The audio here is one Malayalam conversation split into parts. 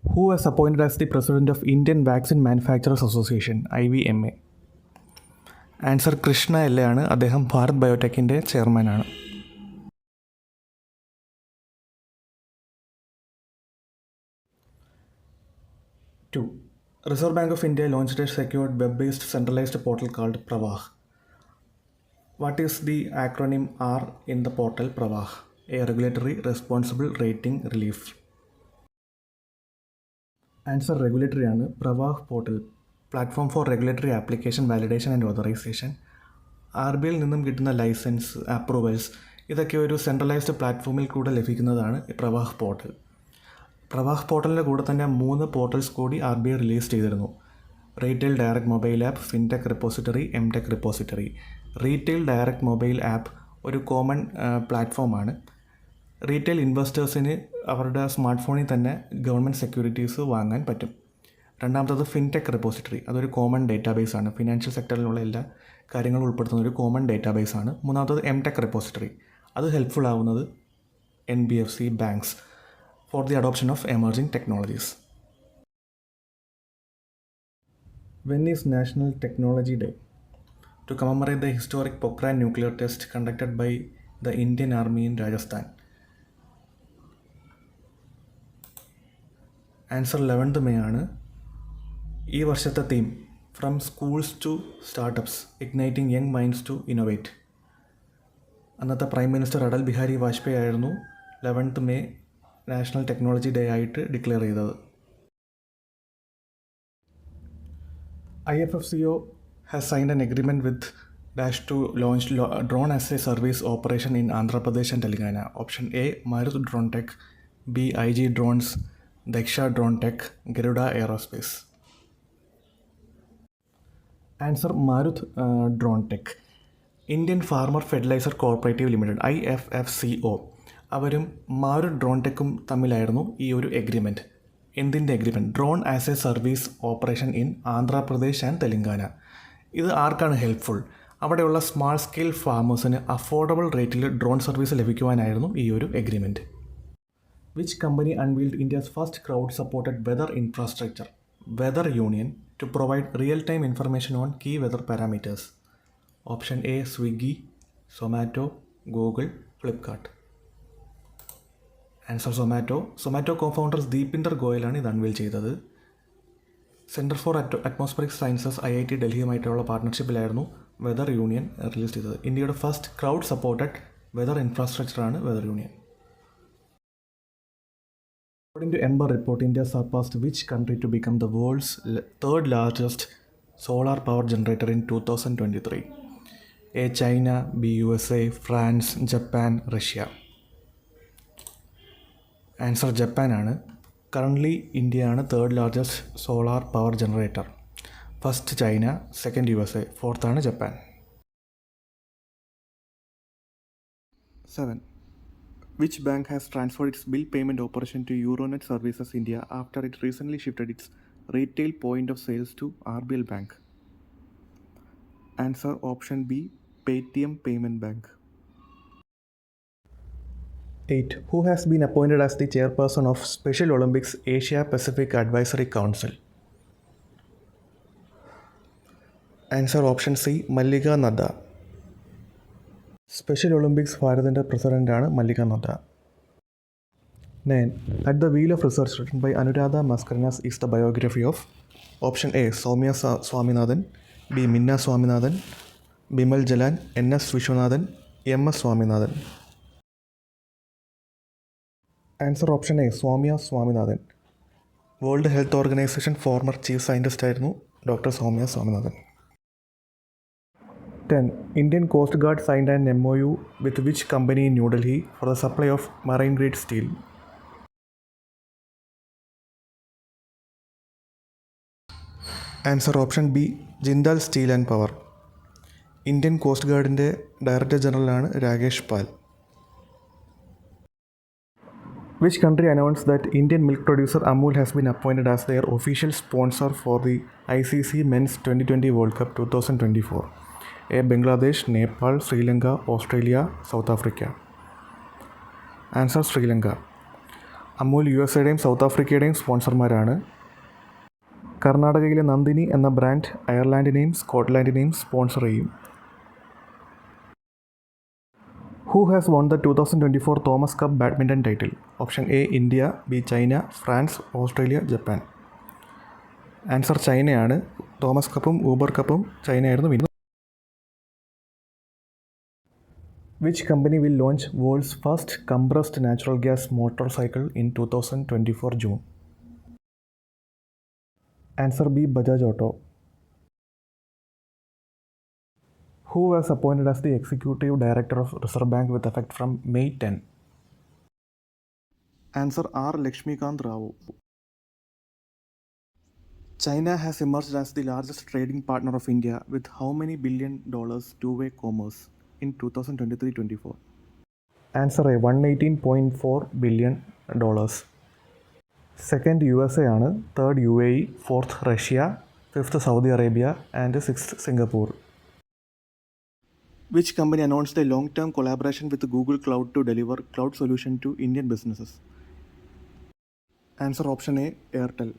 Who was appointed as the president of Indian Vaccine Manufacturers Association IVMA? Answer Krishna എല്ലയാണ്. അദ്ദേഹം ഭാരത് ബയോടെക്കിൻ്റെ ചെയർമാനാണ്. Two. Reserve Bank of India launched a secured web-based centralized portal called Pravah. What is the acronym R in the portal Pravah? A regulatory responsible rating relief. Answer regulatory ആണ്. Pravah portal platform for regulatory application validation and authorization. RBIയിൽ നിന്നും കിട്ടുന്ന ലൈസൻസ്, അപ്രൂവൽസ് ഇതൊക്കെ ഒരു സെൻട്രലൈസ്ഡ് പ്ലാറ്റ്ഫോമിൽ കൂടെ ലഭിക്കുന്നതാണ് പ്രവാഹ് പോർട്ടൽ. പ്രവാഹ് പോർട്ടലിൻ്റെ കൂടെ തന്നെ 3 പോർട്ടൽസ് കൂടി RBI റിലീസ് ചെയ്തിരുന്നു. Retail direct mobile app, fintech repository, emtech repository. Retail direct mobile app ഒരു കോമൺ പ്ലാറ്റ്ഫോമാണ്. റീറ്റെയിൽ ഇൻവെസ്റ്റേഴ്സിന് അവരുടെ സ്മാർട്ട് ഫോണിൽ തന്നെ ഗവൺമെൻറ് സെക്യൂരിറ്റീസ് വാങ്ങാൻ പറ്റും. രണ്ടാമത്തത് ഫിൻടെക് റിപ്പോസിറ്ററി, അതൊരു കോമൺ ഡേറ്റാബേസ് ആണ്. ഫിനാൻഷ്യൽ സെക്ടറിലുള്ള എല്ലാ കാര്യങ്ങളും ഉൾപ്പെടുത്തുന്ന ഒരു കോമൺ ഡേറ്റാബേസ് ആണ്. മൂന്നാമത്തത് എംടെക് റിപ്പോസിറ്ററി, അത് ഹെൽപ്ഫുൾ ആവുന്നത് NBFC banks for the adoption of emerging technologies. When is national technology day? To commemorate the historic Pokhran nuclear test conducted by the Indian army in Rajasthan. Answer 11th May ആണ്. ഈ വർഷത്തെ theme from schools to startups igniting young minds to innovate. അന്നത്തെ പ്രൈം മിനിസ്റ്റർ അടൽ ബിഹാരി വാജ്പേയി ആയിരുന്നു 11th May national technology day ആയിട്ട് ഡിക്ലെയർ ചെയ്തത്. IFFCO has signed an agreement with Dash to launch drone as a service operation in Andhra Pradesh and Telangana. Option A, Maruth Drone Tech. B, IG Drones. Daksha Drone Tech, Garuda Aerospace. Answer Marut drone tech. Indian farmer fertiliser corporative limited IFFCO അവരും മാരുത് ഡ്രോൺ ടെക്കും തമ്മിലായിരുന്നു ഈ ഒരു എഗ്രിമെൻറ്റ്. എന്തിൻ്റെ agreement? Drone as A service operation in Andhra Pradesh and Telangana. ഇത് ആർക്കാണ് ഹെൽപ്ഫുൾ? അവിടെയുള്ള സ്മാൾ സ്കെയിൽ ഫാമേഴ്സിന് അഫോർഡബിൾ റേറ്റിൽ ഡ്രോൺ സർവീസ് ലഭിക്കുവാനായിരുന്നു ഈ ഒരു agreement. Which company unveiled India's first crowd-supported weather infrastructure, Weather Union, to provide real-time information on key weather parameters? Option A, Swiggy, Zomato, Google, Flipkart. Answer Zomato. Zomato co-founders Deepinder Goyal ആണ് ഇത് അൺവീൽ ചെയ്തത്. Centre for atmospheric sciences IIT ഡൽഹിയുമായിട്ടുള്ള പാർട്ട്ണർഷിപ്പിലായിരുന്നു വെതർ യൂണിയൻ റിലീസ് ചെയ്തത്. ഇന്ത്യയുടെ ഫസ്റ്റ് ക്രൗഡ് സപ്പോർട്ടഡ് വെതർ ഇൻഫ്രാസ്ട്രക്ചറാണ് weather union. According to Ember report, India surpassed which country to become the world's third largest solar power generator in 2023? A, China, B, USA, France, Japan, Russia. Answer Japan ആണ്. കറൻ്റ്ലി ഇന്ത്യ ആണ് third largest solar power generator. First China, second USA, ഫോർത്താണ് Japan. 7. Which bank has transferred its bill payment operation to Euronet Services India after it recently shifted its retail point of sales to RBL Bank? Answer option B, Paytm Payment Bank. 8. Who has been appointed as the chairperson of Special Olympics Asia Pacific Advisory Council? Answer option C, Mallika Nadda. Special Olympics ഭാരതിൻ്റെ പ്രസിഡൻ്റാണ് Mallika Nadda. 9. At the Wheel of Research written by Anuradha Mascarenhas is the biography of? Option A, Soumya Swaminathan. B, Minna Swaminathan. Bimal Jalan, NS Vishwanathan, MS Swaminathan. Answer option A, Soumya Swaminathan. World Health Organization former chief scientist ആയിരുന്നു doctor Soumya Swaminathan. 10. Indian Coast Guard signed an MOU with which company in New Delhi for the supply of marine grade steel? Answer option B, Jindal steel and power. Indian coast ഗാർഡിൻ്റെ ഡയറക്ടർ ജനറലാണ് Rakesh Pal. Which country announced that Indian milk producer Amul has been appointed as their official sponsor for the ICC Men's 2020 World Cup 2024? A, Bangladesh, Nepal, Sri Lanka, Australia, South Africa. Answer Sri Lanka. Amul USA-യുടെയും സൗത്ത് ആഫ്രിക്കയുടെയും സ്പോൺസർമാരാണ്. കർണാടകയിലെ നന്ദിനി എന്ന ബ്രാൻഡ് അയർലാൻഡിനെയും സ്കോട്ട്ലാൻഡിനെയും സ്പോൺസർ ചെയ്യും. Who has won the 2024 Thomas Cup badminton title? Option A India, B China, France, Australia, Japan. Answer ചൈനയാണ്. തോമസ് കപ്പും ഊബർ കപ്പും ചൈനയായിരുന്നു win. Which company will launch world's first compressed natural gas motorcycle in 2024 June? Answer B Bajaj auto. Who was appointed as the Executive Director of Reserve Bank with effect from May 10? Answer R. Lakshmikant Rao. China has emerged as the largest trading partner of India with how many $billion two-way commerce in 2023-24? Answer A. $118.4 billion. Second USA ആണ്, third UAE, fourth Russia, fifth Saudi Arabia and sixth Singapore. Which company announced a long-term collaboration with Google Cloud to deliver cloud solution to Indian businesses? Answer option A. Airtel.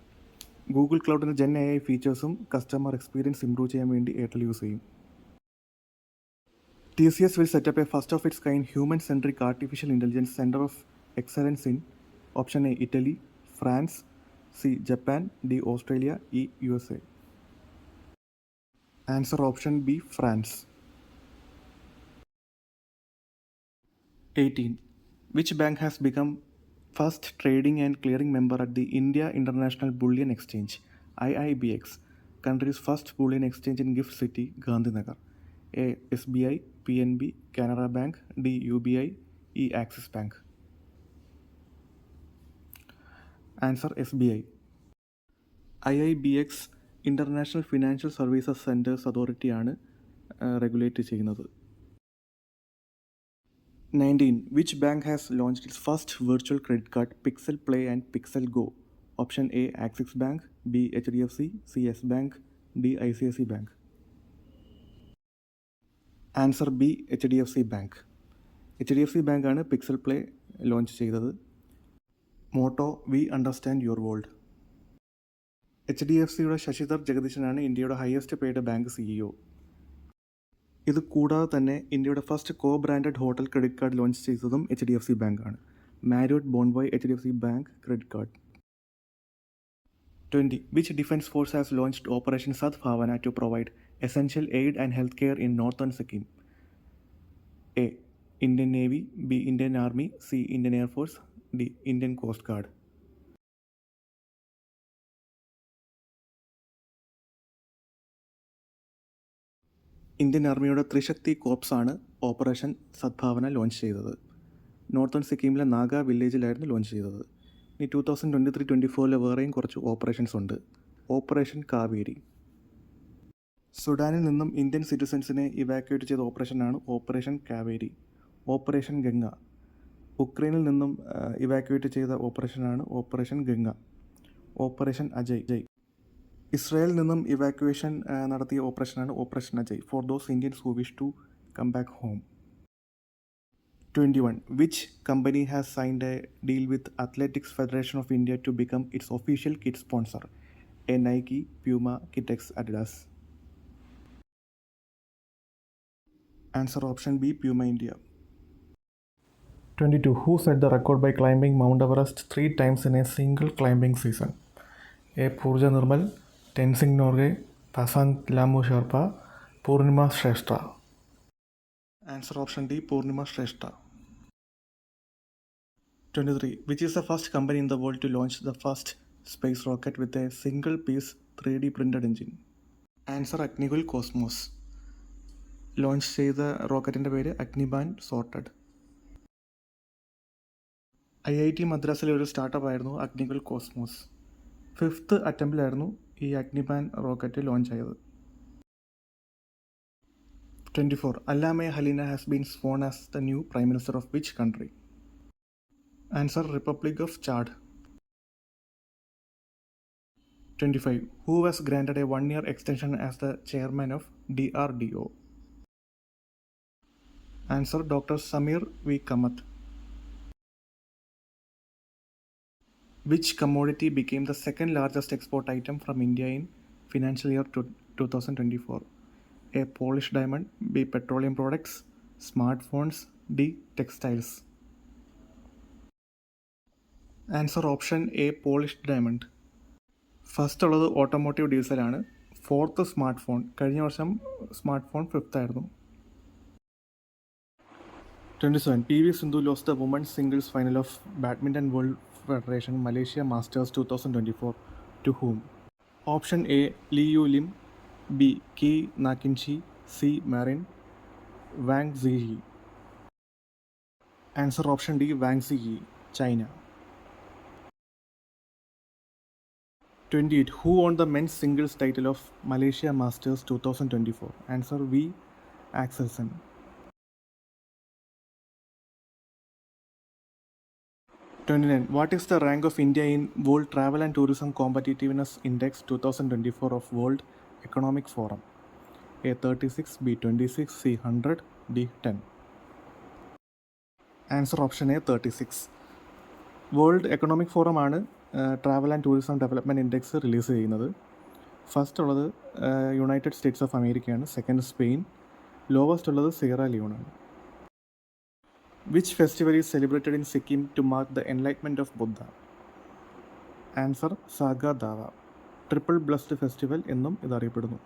Google ക്ലൗഡിൻ്റെ ജെൻ AI ഫീച്ചേഴ്സും കസ്റ്റമർ എക്സ്പീരിയൻസ് ഇംപ്രൂവ് ചെയ്യാൻ വേണ്ടി എയർടെൽ യൂസ് ചെയ്യും. TCS will set up a first of its kind human-centric artificial intelligence center of excellence in option A. Italy, France, C. Japan, D. Australia, E. USA. Answer option B. France. 18. Which bank has become first trading and clearing member at the India International Bullion Exchange (IIBX), country's first bullion exchange in GIFT City, Gandhinagar? A. SBI, PNB, Canara Bank, D. UBI, E. Axis Bank. Answer SBI. IIBX International Financial Services Centers Authority ആണ് റെഗുലേറ്റ് ചെയ്യുന്നത്. 19. Which bank has launched its first virtual credit card, Pixel Play and Pixel Go? Option A. Axis Bank, B. HDFC, C. Yes Bank, D. ICICI Bank. Answer B. HDFC Bank. HDFC Bank ആണ് പിക്സൽ പ്ലേ ലോഞ്ച് ചെയ്തത്. Motto we understand your world. HDFCയുടെ ശശിധർ ജഗദീശനാണ് ഇന്ത്യയുടെ ഹയസ്റ്റ് പെയ്ഡ് ബാങ്ക് CEO. ഇത് കൂടാതെ തന്നെ ഇന്ത്യയുടെ first co branded hotel credit card launch ചെയ്തതും HDFC ബാങ്ക് ആണ്. Marriott Bonvoy HDFC bank credit card. 20. Which defense force has launched Operation Sadbhavana to provide essential aid and healthcare in northern Sikkim? A. Indian Navy, B. Indian Army, C. Indian Air Force, D. Indian Coast Guard. Indian ആർമിയുടെ ത്രിശക്തി കോർപ്സ് ആണ് ഓപ്പറേഷൻ സദ്ഭാവന ലോഞ്ച് ചെയ്തത്. നോർത്തേൺ സിക്കിമിലെ നാഗ വില്ലേജിലായിരുന്നു ലോഞ്ച് ചെയ്തത്. ഇനി 2023-24 വേറെയും കുറച്ച് ഓപ്പറേഷൻസ് ഉണ്ട്. ഓപ്പറേഷൻ കാവേരി. സുഡാനിൽ നിന്നും ഇന്ത്യൻ സിറ്റിസൻസിനെ ഇവാക്യുവേറ്റ് ചെയ്ത ഓപ്പറേഷനാണ് ഓപ്പറേഷൻ കാവേരി. ഓപ്പറേഷൻ ഗംഗ. ഉക്രൈനിൽ നിന്നും ഇവാക്യുവേറ്റ് ചെയ്ത ഓപ്പറേഷനാണ് ഓപ്പറേഷൻ ഗംഗ. ഓപ്പറേഷൻ അജയ്. ഇസ്രായേലിൽ നിന്നും ഇവാക്യുവേഷൻ നടത്തിയ ഓപ്പറേഷനാണ് operation Ajay for those Indians who wish to come back home. 21. Which company has signed a deal with Athletics Federation of India to become its official kit sponsor? A. Nike, Puma, Kitex, Adidas. Answer option B. Puma India. 22. Who set the record by climbing Mount Everest 3 times in a single climbing season? A. Purja Nirmal, Tenzing Norgay, Pasant Lamu Sherpa, Purnima Shrestha. Answer option D. Purnima Shrestha. 23. Which is the first company in the world to launch the first space rocket with a single piece 3D printed engine? Answer Agnikul Cosmos. Launch ചെയ്ത റോക്കറ്റിൻ്റെ പേര് അഗ്നിബാൻ സോർട്ടഡ്. IIT മദ്രാസിലെ ഒരു സ്റ്റാർട്ടപ്പ് ആയിരുന്നു അഗ്നികുൽ കോസ്മോസ്. 5th അറ്റംപ്റ്റിലായിരുന്നു ഈ അഗ്നിബാൻ റോക്കറ്റ് ലോഞ്ച് ആയത്. 24. Allame Halina has been sworn as the new Prime Minister of which country? Answer Republic of Chad. 25. Who was granted a 1-year extension as the chairman of DRDO? Answer Dr. Samir V. Kamath. Which commodity became the second largest export item from India in financial year 2024? A. Polished diamond. B. Petroleum products. Smartphones. D. Textiles. Answer option A polished diamond. First ഉള്ളത് ഓട്ടോമോട്ടീവ് ഡീസലാണ്. Fourth smartphone. കഴിഞ്ഞ വർഷം സ്മാർട്ട് ഫോൺ ഫിഫ്ത്ത് ആയിരുന്നു. 27. PV Sindhu lost the women's singles final of Badminton World Federation Malaysia Masters 2024 to whom? Option A. Li Yu Lim. B. Ki Nakinchi. C. Marin. Wang Ziyi. Answer option D. Wang Ziyi, China. 28. Who won the men's singles title of Malaysia Masters 2024? Answer V. Axelsen. 29. What is the rank of India in World Travel and Tourism Competitiveness Index 2024 of World Economic Forum? A. 36, B. 26, C. 100, D. 10. Answer option A. 36. World Economic Forum ആണ് travel and tourism development index release ചെയ്യുന്നത്. ഫസ്റ്റ് ഉള്ളത് യുണൈറ്റഡ് സ്റ്റേറ്റ്സ് ഓഫ് അമേരിക്കയാണ്. Second Spain. ലോവസ്റ്റ് ഉള്ളത് സിയറ ലിയോണാണ്. Which festival is celebrated in Sikkim to mark the enlightenment of Buddha? Answer Saga Dawa. Triple blessed festival എന്നും ഇതറിയപ്പെടുന്നു.